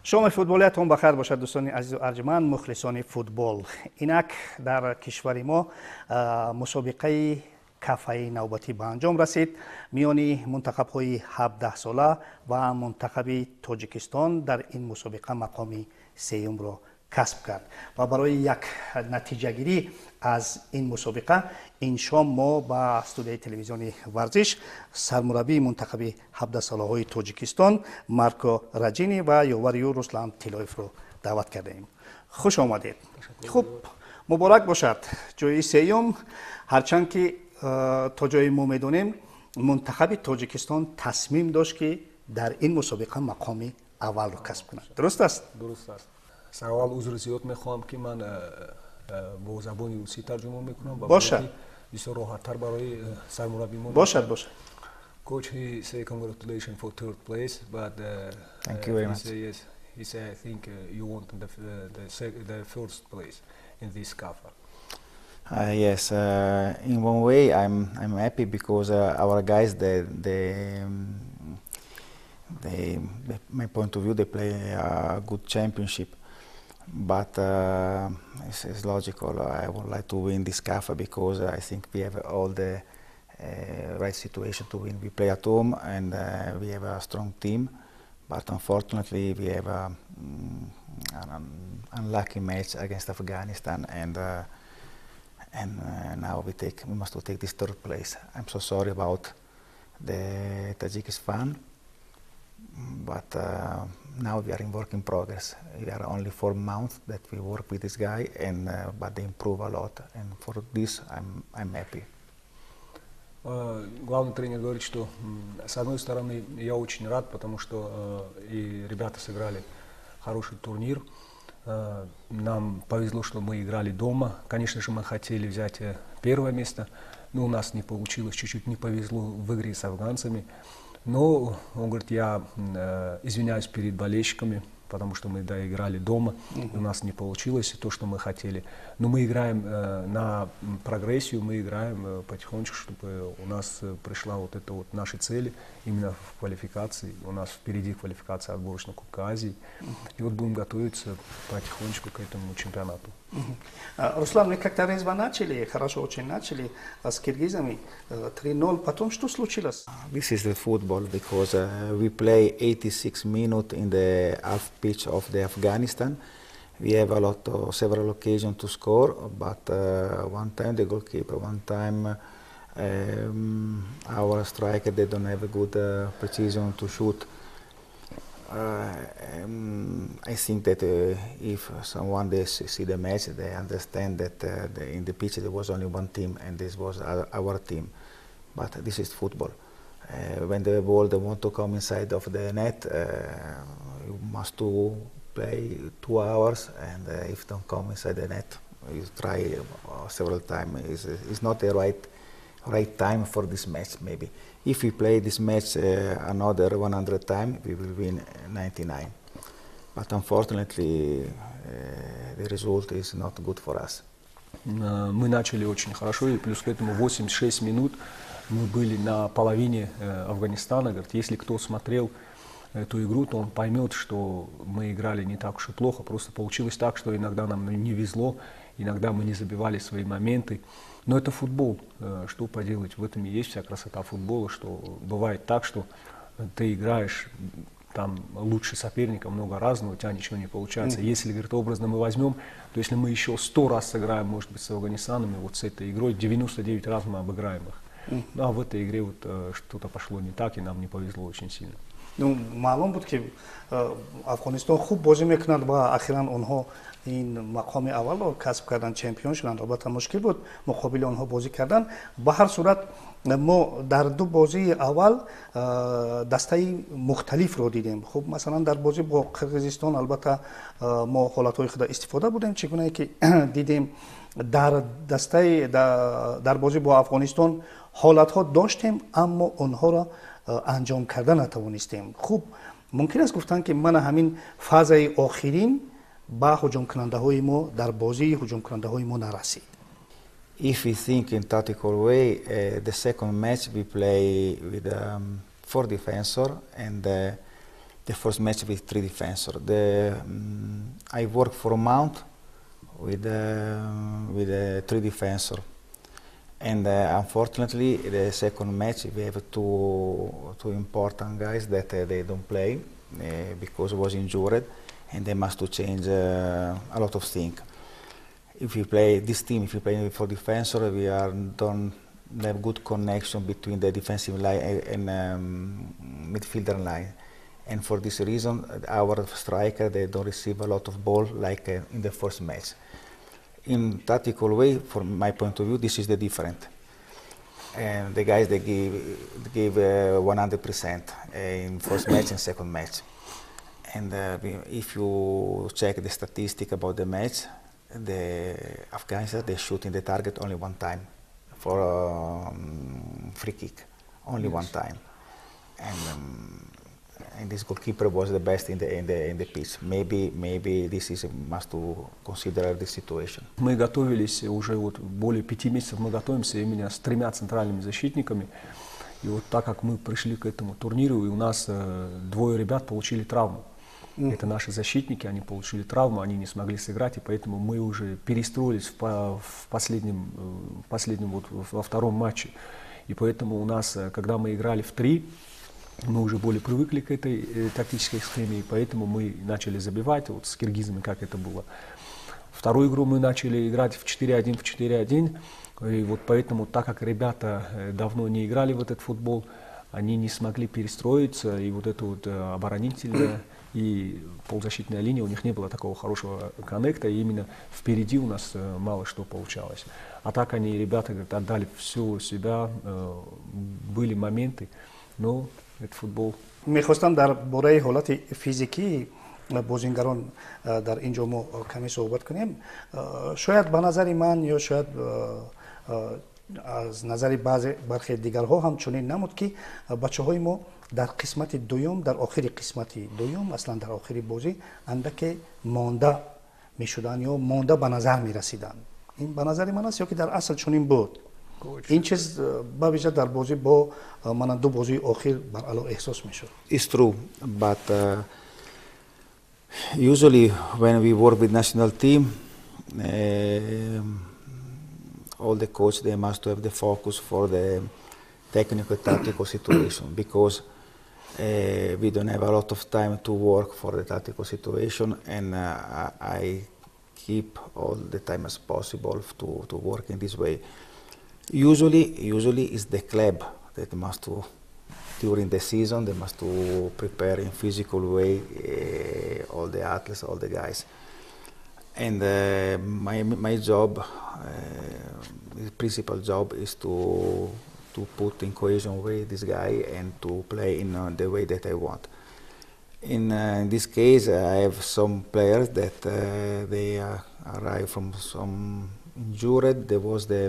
شام فوتبالیتون بخیر باشد دوستان عزیز و ارجمند مخلصان فوتبال. اینک در کشور ما مسابقه کافه نوبتی به انجام رسید میان منتخب های 17 ساله و منتخب تاجیکستان. در این مسابقه مقام سوم را کسب کرد و برای یک نتیجه گیری از این مسابقه این شام ما با استودیوی تلویزیونی ورزش سرمربی منتخب 17 ساله های تاجیکستان مارکو راجینی و یاوری رسلان تیلویف رو دعوت کرده ایم. خوش آمدید. خوب مبارک باشد جای سوم، هرچند که تا جای ما میدونیم منتخب تاجیکستان تصمیم داشت که در این مسابقه مقام اول رو کسب کند. درست است؟ درست است. سوال عذر زیاد میخوام که من با زبان روسی ترجمه میکنم. باشد. بسیار راحت‌تر برای سرمربی ما. باشد. Coach, he say congratulations for third place, but thank you very much. He say I think you want the first place in this CAFA. Yes, in one way I'm happy because our guys my point of view, they play a good championship, but it's logical. I would like to win this CAFA because I think we have all the right situation to win. We play at home and we have a strong team, but unfortunately we have an unlucky match against Afghanistan, and now we must take this third place. I'm so sorry about the Tajikistan. But now we are in work in progress. We are only 4 months that we work with this guy, and but they improve a lot. And for this, I'm happy. Главный тренер говорит, что с одной стороны я очень рад, потому что и ребята сыграли хороший турнир. Нам повезло, что мы играли дома. Конечно же, мы хотели взять первое место, но у нас не получилось, чуть-чуть не повезло в игре с афганцами. Но он говорит, я извиняюсь перед болельщиками, потому что мы играли дома, и у нас не получилось то, что мы хотели. Но мы играем на прогрессию, мы играем потихонечку, чтобы у нас пришла вот эта вот наши цели именно в квалификации. У нас впереди квалификация отборочного Кубка Азии. И вот будем готовиться потихонечку к этому чемпионату. Руслан, мы как-то резво начали, хорошо очень начали с киргизами. 3-0, потом что случилось? This is the football because we play 86 minutes in the half pitch of the Afghanistan. We have several occasions to score, but one time the goalkeeper, one time our striker, they don't have a good precision to shoot. I think that if someone they see the match, they understand that in the pitch there was only one team, and this was our team. But this is football. When the ball they want to come inside of the net, you must play 2 hours, and if don't come inside the net, you try several times. It's not the right time for this match. Maybe if we play this match another 100 times, we will win 99. But unfortunately, the result is not good for us. Мы начали очень хорошо, и плюс к этому 86 минут мы были на половине Афганистана. Говорит, если кто смотрел эту игру, то он поймет, что мы играли не так уж и плохо. Просто получилось так, что иногда нам не везло, иногда мы не забивали свои моменты. Но это футбол. Что поделать? В этом и есть вся красота футбола, что бывает так, что ты играешь там лучше соперника, много разного, у тебя ничего не получается. Если, говорит, образно мы возьмем, то если мы еще 100 раз сыграем, может быть, с Афганистаном, вот с этой игрой, 99 раз мы обыграем их. А в этой игре вот что-то пошло не так, и нам не повезло очень сильно. Ну, معلوم بود که افغانستان خوب بازی میکند و اخیراً آنها این مقام اول رو کسب کردن، چمپیون شدن. البته مشکل بود مقابل آنها بازی کردن. به هر صورت ما در 2 بازی اول دسته مختلف رو دیدیم. خب مثلا در بازی با قرقیزستان البته ما حالت‌های خود استفاده بودیم، چگونه که دیدیم در بازی با افغانستان حالت‌ها داشتیم اما آنها را انجام کردن نتوانستیم. خوب ممکن است گفتن که من همین فاز آخرین با هجوم کننده های ما در بازی هجوم کننده های ما نرسید. If we think in tactical way, the second match we play with 4 defensors, and the first match with 3 defensors. I work for a month with 3 defensors. And unfortunately, the second match we have two important guys that they don't play because was injured, and they must to change a lot of things. If you play this team, if you play for defensor, we don't have good connection between the defensive line and midfielder line. And for this reason, our striker they don't receive a lot of ball like in the first match. In tactical way, from my point of view, this is the different. And the guys they give 100% in first match and second match. And if you check the statistic about the match, the Afghanistan they shoot in the target only one time for free kick, only one time. And this goalkeeper was the best in the pitch. Maybe this is must to consider this situation. Мы готовились уже вот более 5 месяцев. Мы готовимся именно с 3 центральными защитниками. И вот так как мы пришли к этому турниру, и у нас 2 ребят получили травму. Это наши защитники, они получили травму, они не смогли сыграть, и поэтому мы уже перестроились в последнем вот, во втором матче. И поэтому у нас, когда мы играли в 3, мы уже более привыкли к этой тактической схеме, и поэтому мы начали забивать, вот с киргизами, как это было. Вторую игру мы начали играть в 4-1, в 4-1, и вот поэтому, так как ребята давно не играли в этот футбол, они не смогли перестроиться, и вот эта вот оборонительная и полузащитная линия, у них не было такого хорошего коннекта, и именно впереди у нас мало что получалось. А так они, ребята, отдали всю себя, были моменты, но это футбол. میخواستم در باره حالت فیزیکی بازیگران در اینجا ما کمی صحبت کنیم. شاید به نظر من یا شاید از نظر برخی دیگرها هم چنین نمود که بچه‌های ما در قسمت دوم، در آخر قسمت دوم، اصلا در آخر بازی اندک مانده میشدن یا مانده به نظر میرسیدن. این به نظر من است یا که در اصل چنین بود. این چیز با ویژه در بازی با مانند دو بازی آخر بر علا احساس میشد. It's true, but usually when we work with national team, all the coach they must have the focus for the technical tactical situation, because we don't have a lot of time to work for the tactical situation, and I keep all the time as possible to work in this way. Usually it's the club that must to, during the season, they must to prepare in physical way all the athletes, all the guys. And my job, the principal job is to put in cohesion way this guy and to play in the way that I want. In this case, I have some players that they arrive from some injured. There was the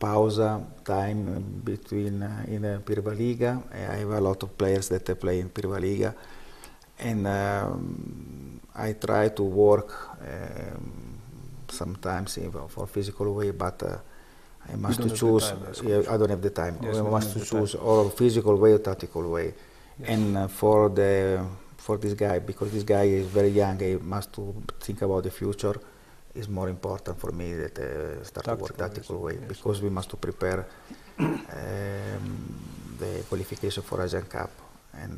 pausa time between in Prva Liga. I have a lot of players that play in Prva Liga, and I try to work sometimes for physical way, but I must to choose. I don't have the time. Yes, I must to choose or physical way or tactical way. Yes. And for this guy, because this guy is very young, he must to think about the future. It's more important for me that start to work tactical way, yes, because we must to prepare the qualification for Asian Cup, and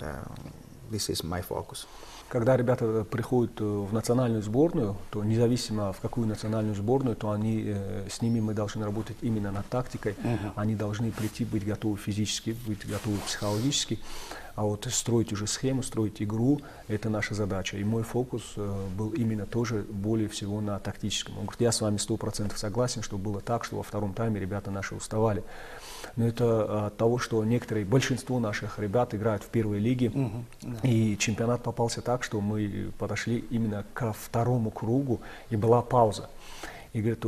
this is my focus. Когда ребята приходят в национальную сборную, то независимо в какую национальную сборную, то они, с ними мы должны работать именно над тактикой. Они должны прийти, быть готовы физически, быть готовы психологически. А вот строить уже схему, строить игру – это наша задача. И мой фокус был именно тоже более всего на тактическом. Он говорит, я с вами 100% согласен, что было так, что во втором тайме ребята наши уставали. Но это от того, что большинство наших ребят играют в первой лиге, и чемпионат попался так, что мы подошли именно ко второму кругу, и была пауза. И говорит,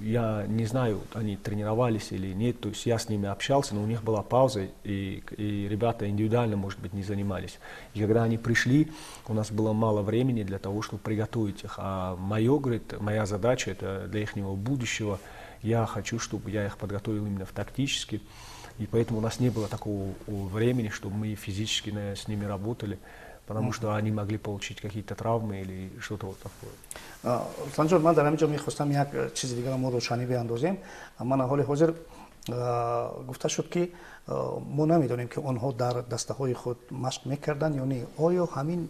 я не знаю, они тренировались или нет, то есть я с ними общался, но у них была пауза, и ребята индивидуально, может быть, не занимались. И когда они пришли, у нас было мало времени для того, чтобы приготовить их. А моя задача, это для их будущего, я хочу, чтобы я их подготовил именно тактически, и поэтому у нас не было такого времени, чтобы мы физически с ними работали. потому что они могли получить какие-то травмы или что-то вот такое. Санжор, ман дар ҳаминҷо мехостам як чизи дигарро мо рӯшанӣ биандозем. Ман ҳоли ҳозир гуфта шуд ки мо намедонем ки онҳо дар дастаҳои худ машқ мекарданд ё не. Оё ҳамин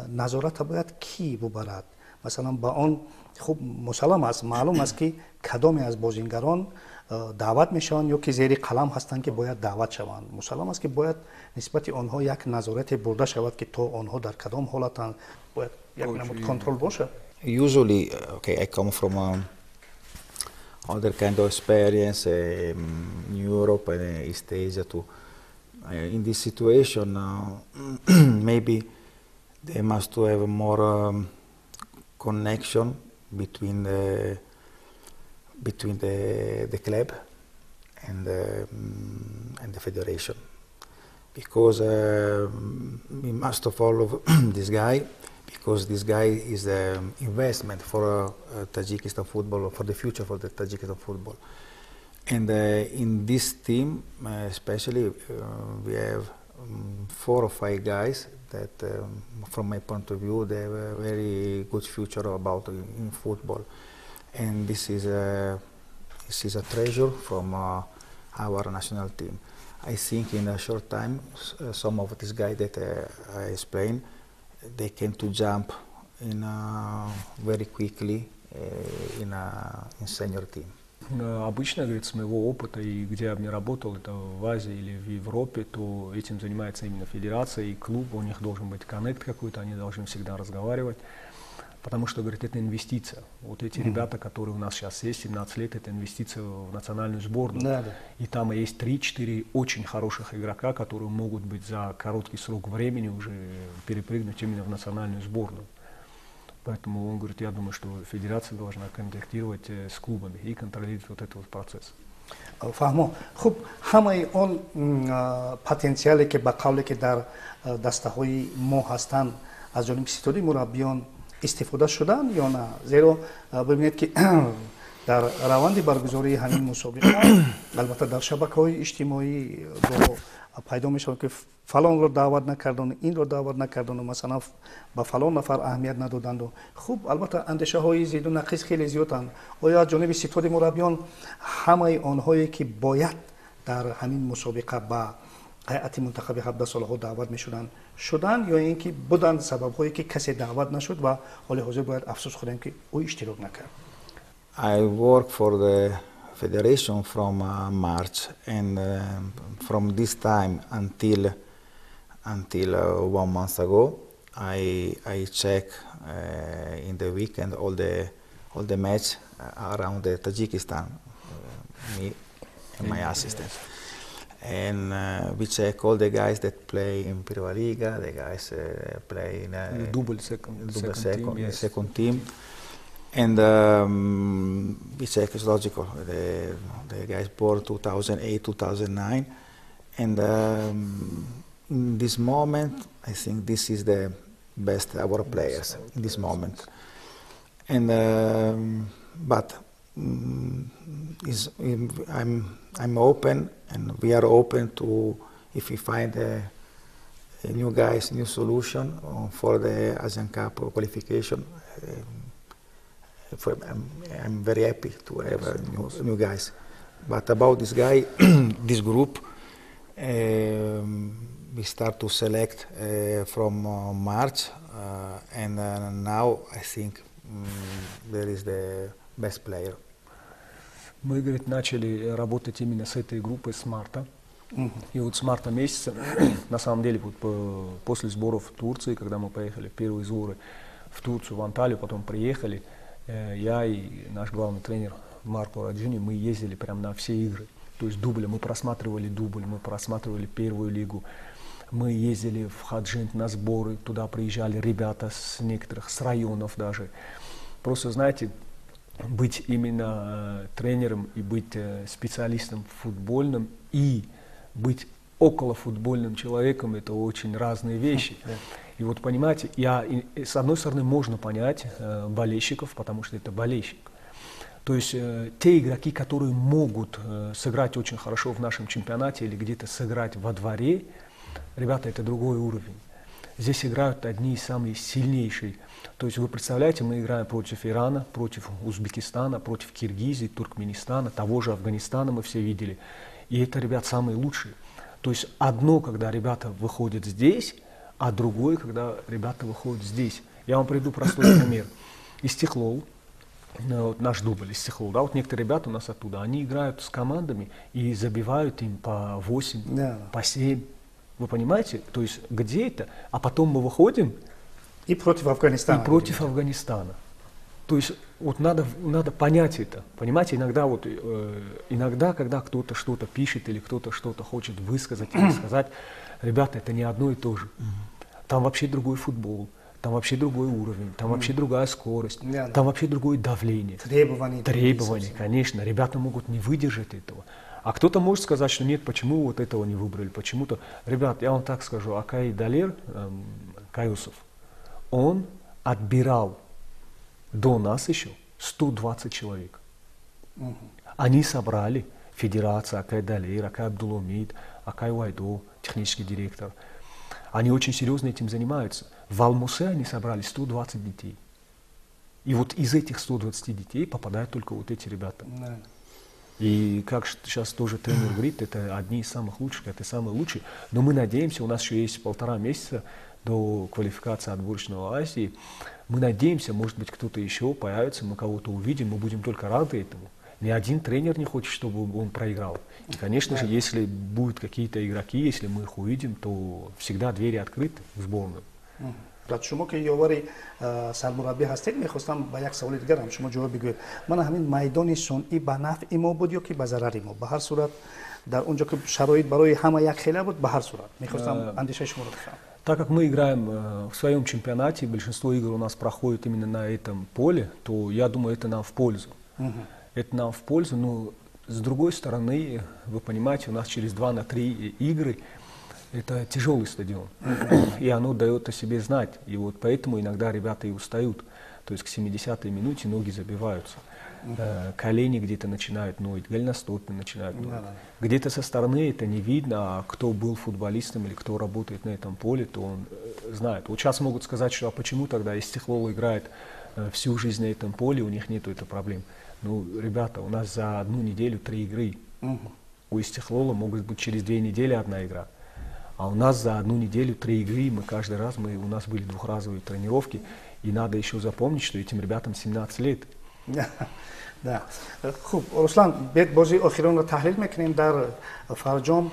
назората бояд ки бубарад? Масалан ба он хуб мусаллам аст, маълум аст ки кадоме аз бозингарон даъват мешаванд ё ки зери қалам ҳастанд ки бояд даъват шаванд. Мусаллам аст ки бояд нисбати онҳо як назорате бурда шавад ки то онҳо дар кадом ҳолатанд, бояд як намуд контрол бошад. Usually, okay, I come from other kind of experience in Europe and East Asia too. In this situation, maybe they must have more connection between the club and the federation, because we must follow this guy, because this guy is an investment for Tajikistan football, for the future for the Tajikistan football. And in this team, especially, we have 4 or 5 guys that, from my point of view, they have a very good future about in football. And this is a treasure from our national team. I think in a short time, some of these guys that I explained, they came to jump in very quickly in senior team. Обычно, говорит, с моего опыта, и где я бы не работал, это в Азии или в Европе, то этим занимается именно федерация и клуб, у них должен быть коннект какой-то, они должны всегда разговаривать, потому что, говорит, это инвестиция. Вот эти ребята, которые у нас сейчас есть, 17 лет, это инвестиция в национальную сборную. Да. И там есть 3-4 очень хороших игрока, которые могут быть за короткий срок времени уже перепрыгнуть именно в национальную сборную. Поэтому он говорит, я думаю, что федерация должна контактировать с клубами и контролировать вот этот вот процесс. Фаҳмо. Хуб, ҳамаи он потенсиале ки ба қавле ки дар дастаҳои мо ҳастанд аз ҷониби ситоди мураббиён истифода шуданд ё на? Зеро бибинед ки дар раванди баргузории ҳамин мусобиқа албатта дар шабакаҳои иҷтимоӣ пайдо мешавад ки фалонро даъват накардану инро даъват накардану, масалан ба фалон нафар аҳамият надоданду. Хуб, албатта андешаҳои зиду нақис хеле зиёданд. Оё аз ҷониби ситоди мураббиён ҳамаи онҳое ки бояд дар ҳамин мусобиқа ба ҳайати мунтахаби 17 солаҳо даъват мешуданд шуданд, ё ин ки буданд сабабҳое ки касе даъват нашуд ва ҳоли ҳозир бояд афсӯс хӯрем ки ӯ иштирок накард? I work for the federation from March, and from this time until 1 month ago, I check in the weekend all the match around the Tajikistan, me and my assistant, and we check all the guys that play in Prva Liga, the guys play in double second team. And we check, it's logical, the guys born 2008, 2009, and in this moment, I think this is the best our players in this moment. And but I'm open, and we are open to, if we find a new guys, new solution for the Asian Cup qualification. I'm very happy to have new guys. But about this guy, this group, we start to select from March, and now I think there is the best player. Мы, говорит, начали работать именно с этой группой с марта. И вот с марта месяца, на самом деле, вот после сборов в Турции, когда мы поехали в первые сборы в Турцию, в Анталию, потом приехали, я и наш главный тренер Марко Раджини, мы ездили прямо на все игры. То есть дубли, мы просматривали дубль, мы просматривали первую лигу. Мы ездили в Хаджинт на сборы, туда приезжали ребята с некоторых, с районов даже. Просто, знаете, быть именно тренером и быть специалистом футбольным и быть околофутбольным человеком — это очень разные вещи. И вот понимаете, с одной стороны можно понять болельщиков, потому что это болельщик. То есть те игроки, которые могут сыграть очень хорошо в нашем чемпионате или где-то сыграть во дворе, ребята, это другой уровень. здесь играют одни из самых сильнейших. То есть вы представляете, мы играем против Ирана, против Узбекистана, против Киргизии, Туркменистана, того же Афганистана мы все видели. И это, ребят, самые лучшие. То есть одно, когда ребята выходят здесь, а другое, когда ребята выходят здесь. Я вам приведу простой пример. Истихлол, вот наш дубль Истихлол, да, вот некоторые ребята у нас оттуда, они играют с командами и забивают им по 8, по 7. Вы понимаете? То есть где это? А потом мы выходим и против Афганистана. И против Афганистана. То есть вот надо понять это. Понимаете, иногда, когда кто-то что-то пишет или кто-то что-то хочет высказать или сказать, ребята, это не одно и то же. Там вообще другой футбол, там вообще другой уровень, там вообще другая скорость, там вообще другое давление. Требования, конечно. Ребята могут не выдержать этого. А кто-то может сказать, что нет, почему вот этого не выбрали, почему-то. Ребят, я вам так скажу, Акай Далер, Каюсов, он отбирал до нас еще 120 человек. Они собрали федерация, Акай Далер, Акай Абдулумид, Акай Вайдо, технический директор. Они очень серьезно этим занимаются. В Алмусе они собрали 120 детей. И вот из этих 120 детей попадают только вот эти ребята. И как сейчас тоже тренер говорит, это одни из самых лучших, это самые лучшие. Но мы надеемся, у нас еще есть 1,5 месяца до квалификации отборочного Азии. Мы надеемся, может быть, кто-то еще появится, мы кого-то увидим, мы будем только рады этому. Ни один тренер не хочет, чтобы он проиграл. И, конечно же, если будут какие-то игроки, если мы их увидим, то всегда двери открыты в сборную. شما که یاوری سرمربی هستید میخواستم با یک سوال دیگر هم شما جواب بگوید. من همین میدان صنعی به نفع ما بود یا که به ضرر ما؟ به هر صورت در اونجا که شرایط برای همه یک خیلی بود، به هر صورت میخواستم اندیشه شما رو بفهمم. Так как мы играем в своем чемпионате, большинство игр у нас проходит именно на этом поле, то я думаю, это нам в пользу. Это нам в пользу, но с другой стороны, вы понимаете, у нас через 2 на 3 игры это тяжелый стадион, и оно дает о себе знать. И вот поэтому иногда ребята и устают. То есть к 70-й минуте ноги забиваются. Колени где-то начинают ноить, голеностопы начинают ноить. Где-то со стороны это не видно, а кто был футболистом или кто работает на этом поле, то он знает. Вот сейчас могут сказать, что а почему тогда Истихлол играет всю жизнь на этом поле, у них нету этой проблемы. Ну, ребята, у нас за 1 неделю 3 игры. У Истихлола могут быть через 2 недели 1 игра. А у нас за 1 неделю 3 игры, мы каждый раз, у нас были 2-разовые тренировки, и надо еще запомнить, что этим ребятам 17 лет. Да. خوب رسلان بیت بازی آخران رو تحلیل میکنیم در فرجام.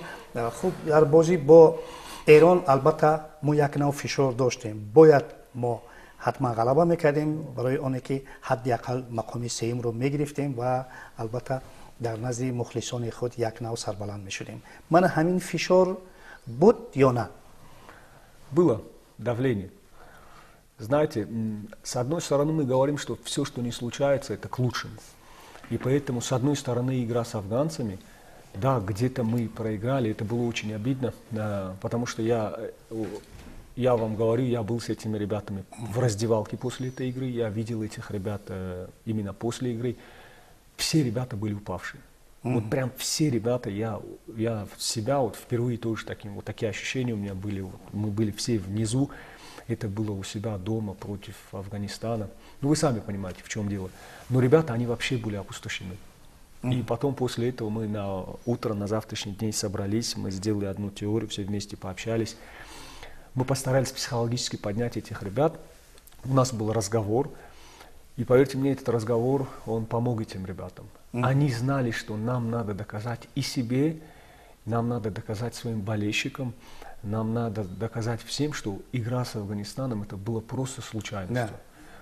خوب در بازی با ایران البته ما یک نوع فشار داشتیم، باید ما حتما غلبه میکردیم برای آنه که حداقل مقام سوم رو میگرفتیم و البته در نزد مخلصان خود یک نوع سربلند میشدیم. من همین فشار بود یا نه؟ Было давление. Знаете, с одной стороны мы говорим, что все, что не случается, это к лучшему. И поэтому, с одной стороны, игра с афганцами, да, где-то мы проиграли, это было очень обидно, потому что я вам говорю, я был с этими ребятами в раздевалке после этой игры, я видел этих ребят именно после игры. Все ребята были упавшие. Вот прям все ребята, я себя вот впервые тоже такие ощущения у меня были. Мы были все внизу, это было у себя дома против Афганистана. Ну вы сами понимаете, в чем дело. Но ребята, они вообще были опустошены. И потом после этого мы на утро, на завтрашний день собрались, мы сделали одну теорию, все вместе пообщались. Мы постарались психологически поднять этих ребят. У нас был разговор. И поверьте мне, этот разговор, он помог этим ребятам. Они знали, что нам надо доказать и себе, нам надо доказать своим болельщикам, нам надо доказать всем, что игра с Афганистаном это было просто случайностью.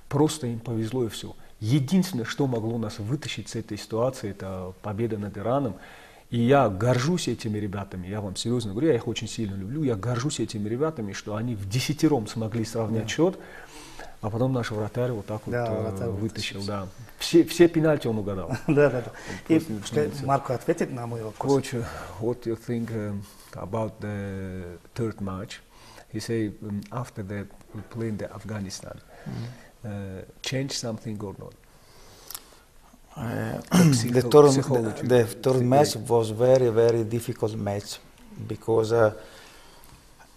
Просто им повезло и все. Единственное, что могло нас вытащить с этой ситуации, это победа над Ираном. И я горжусь этими ребятами, я вам серьезно говорю, я их очень сильно люблю, я горжусь этими ребятами, что они в 10-ром смогли сравнять счет. А потом наш вратарь вот так вот вытащил, да. Все пенальти он угадал. Да. И Марко ответит на мой вопрос. Coach, what do you think about the third match? He said after that we played the Afghanistan, change something or not? The third match was very difficult match because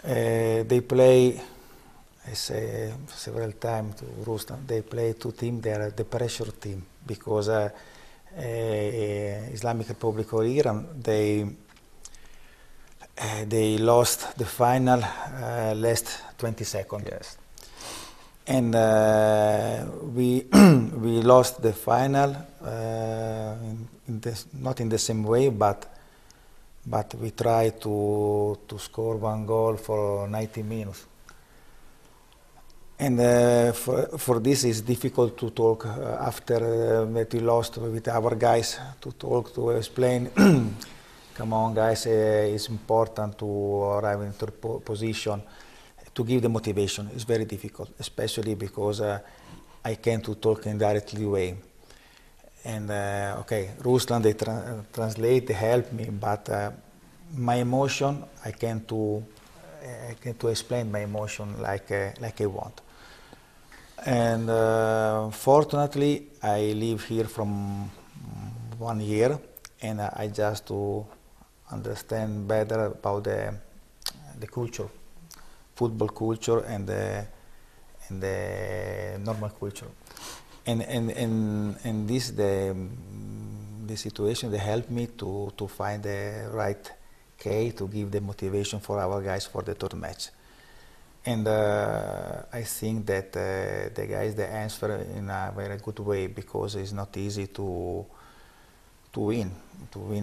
they play I say several times to Ruslan, they play two teams. They are the pressure team because Islamic Republic of Iran they lost the final last 20 seconds. Yes. And we we lost the final not in the same way, but we tried to score one goal for 90 minutes. And for this it's difficult to talk after that we lost with our guys, to talk, to explain. Come on, guys, it's important to arrive in third position. To give the motivation is very difficult, especially because I can't to talk in directly way. And okay, Ruslan, they translate, they help me, but my emotion, I can't to explain my emotion like I want. And fortunately, I live here from 1 year, and I just to understand better about the culture, football culture, and the normal culture. And this the situation, they help me to find the right key to give the motivation for our guys for the third match. And I think that the guys, they answer in a very good way, because it's not easy to win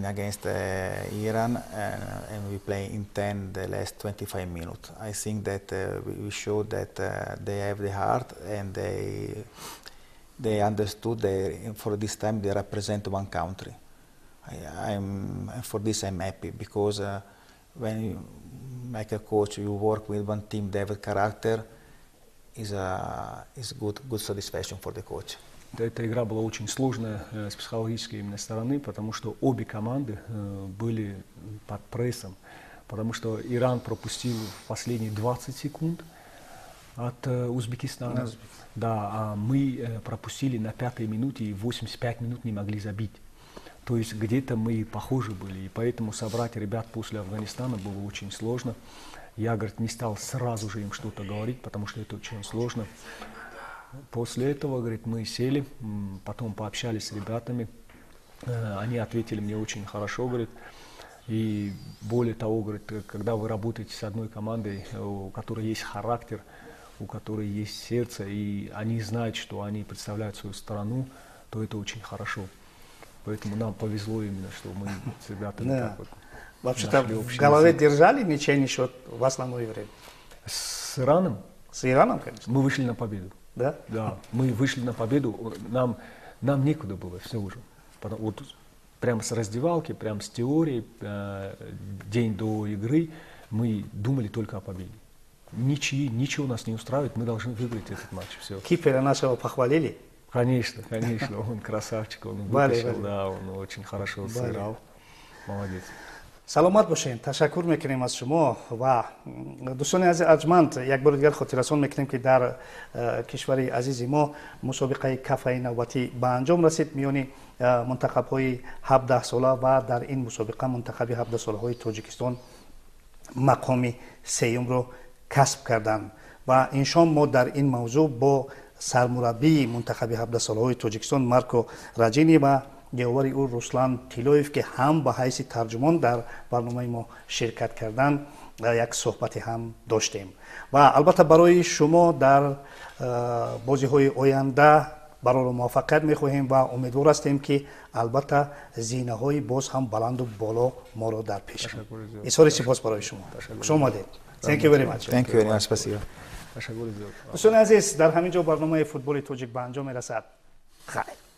against Iran, and we play in 10 the last 25 minutes. I think that we showed that they have the heart, and they understood for this time they represent one country. For this I'm happy, because when you, like a coach, you work with one team, they have a character, is good satisfaction for the coach. Эта игра была очень сложная с психологической именно стороны, потому что обе команды были под прессом, потому что Иран пропустил в последние 20 секунд от Узбекистана, да, а мы пропустили на 5-й минуте и 85 минут не могли забить. То есть где-то мы похожи были, и поэтому собрать ребят после Афганистана было очень сложно. Я, говорит, не стал сразу же им что-то говорить, потому что это очень сложно. После этого, говорит, мы сели, потом пообщались с ребятами, они ответили мне очень хорошо, говорит, и более того, говорит, когда вы работаете с одной командой, у которой есть характер, у которой есть сердце, и они знают, что они представляют свою страну, то это очень хорошо. Поэтому нам повезло именно, что мы с ребятами так вот. Вообще-то в голове держали ничейный счет в основное время? С Ираном? С Ираном, конечно. Мы вышли на победу. Да? Да, мы вышли на победу, нам некуда было, все уже. Вот прямо с раздевалки, прямо с теории, день до игры, мы думали только о победе. Ничего нас не устраивает, мы должны выиграть этот матч. Все. Кипера нашего похвалили? Конечно, он красавчик, он вытащил, да, он очень хорошо сыграл, молодец. саломат бошед, ташаккур мекунем аз шумо ва дӯстони арҷманд, як бори дигар хотиррасон мекунем ки дар кишвари азизи мо мусобиқаи кафаи навбатӣ ба анҷом расид миёни мунтахабҳои 17 сола ва дар ин мусобиқа мунтахаби 17 солаҳои тоҷикистон мақоми сеюмро касб карданд. ва иншон мо дар ин мавзӯъ бо сармураббии мунтахаби 17 солаҳои тоҷикистон Марко Раҷини ва گهواری او رسلان تیلویف که هم به حیث ترجمان در برنامه ما شرکت کردن یک صحبت هم داشتیم و البته برای شما در بازی های آینده برای موفقیت میخواهیم و امیدوار هستیم که البته زینه های باز هم بلند و بالا ما رو در پیش هم. اظهار سپاس برای شما. خوش آمدید. Thank you very much. Thank you very much. спасибо. دوستان عزیز، در همین جا برنامه فوتبال تاجیک به انجام میرسد. خیر.